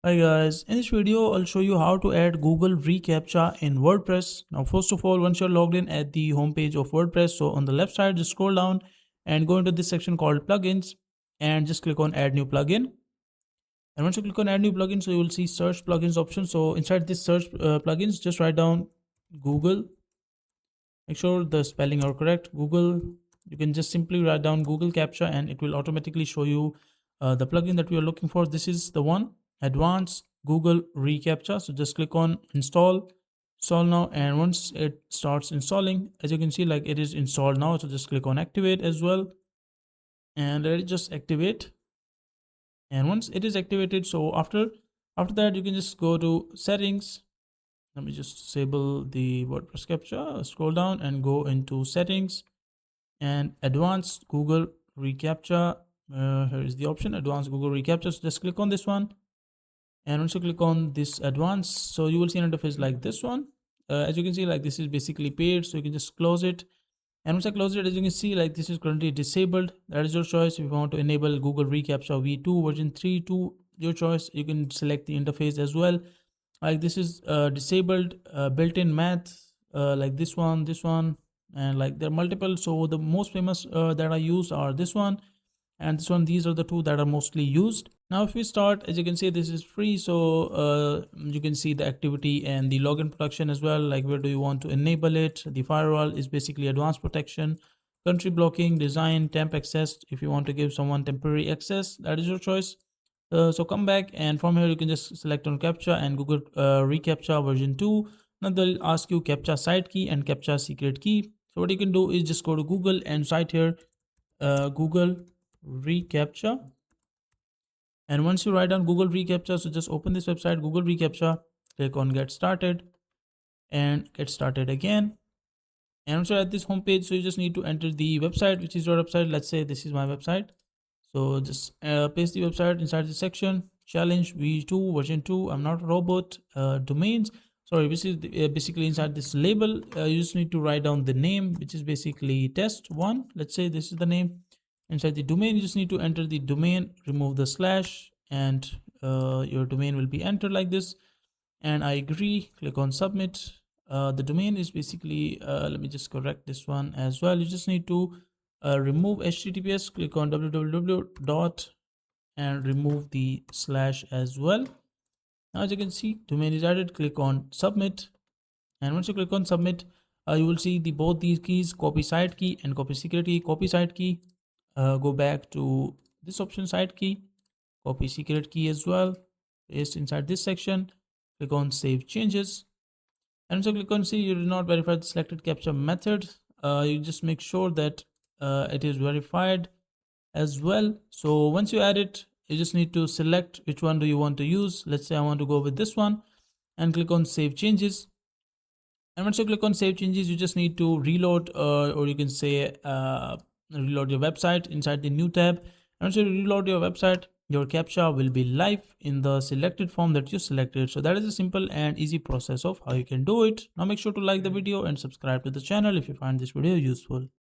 Hi guys, in this video I'll show you how to add Google Recaptcha in WordPress. Now first of all, once you're logged in at the homepage of WordPress, so on the left side just scroll down and go into this section called plugins and just click on add new plugin. And once you click on add new plugin, so you will see search plugins option. So inside this search plugins, just write down Google. Make sure the spelling are correct. Google. You can just simply write down Google Captcha and it will automatically show you the plugin that we are looking for. This is the one, Advanced Google Recaptcha. So just click on install now, and once it starts installing, as you can see, like it is installed now. So just click on activate as well, and let it just activate. And once it is activated, so after that, you can just go to settings. Let me just disable the WordPress Captcha, scroll down and go into settings and advanced Google Recaptcha. Here is the option advanced Google Recaptcha. So just click on this one, and once you click on this advanced, so you will see an interface like this one. As you can see, like this is basically paid, so you can just close it. And once I close it, as you can see, like this is currently disabled. That is your choice. If you want to enable Google Recaptcha v2 version 3.2, your choice. You can select the interface as well. Like this is disabled, built-in math, like this one, and like there are multiple. So the most famous that I use are this one and this one. These are the two that are mostly used. Now if we start, as you can see, this is free, so you can see the activity and the login protection as well. Like where do you want to enable it? The firewall is basically advanced protection, country blocking, design, temp access. If you want to give someone temporary access, that is your choice. So come back, and from here you can just select on Captcha and Google Recaptcha version 2. Now they'll ask you Captcha site key and Captcha secret key. So what you can do is just go to Google and cite here Google Recaptcha. And once you write down Google Recaptcha, so just open this website, Google Recaptcha, click on get started and get started again. And once you're at this homepage, so you just need to enter the website, which is your website. Let's say this is my website. So just paste the website inside the section, challenge v2 version 2. I'm not a robot. Domains. Sorry, this is basically inside this label. You just need to write down the name, which is basically test1. Let's say this is the name. Inside the domain, you just need to enter the domain, remove the slash, and your domain will be entered like this. And I agree, click on submit. The domain is basically, let me just correct this one as well. You just need to remove HTTPS, click on www dot and remove the slash as well. Now as you can see, domain is added. Click on submit, and once you click on submit, you will see both these keys, copy site key and copy secret key. Copy site key, go back to this option, site key, copy secret key as well, paste inside this section, click on save changes. And so click on see you did not verify the selected captcha method. You just make sure that it is verified as well. So once you add it, you just need to select which one do you want to use. Let's say I want to go with this one, and click on save changes. And once you click on save changes, you just need to reload, or you can say reload your website inside the new tab. And once you reload your website, your captcha will be live in the selected form that you selected. So that is a simple and easy process of how you can do it. Now make sure to like the video and subscribe to the channel if you find this video useful.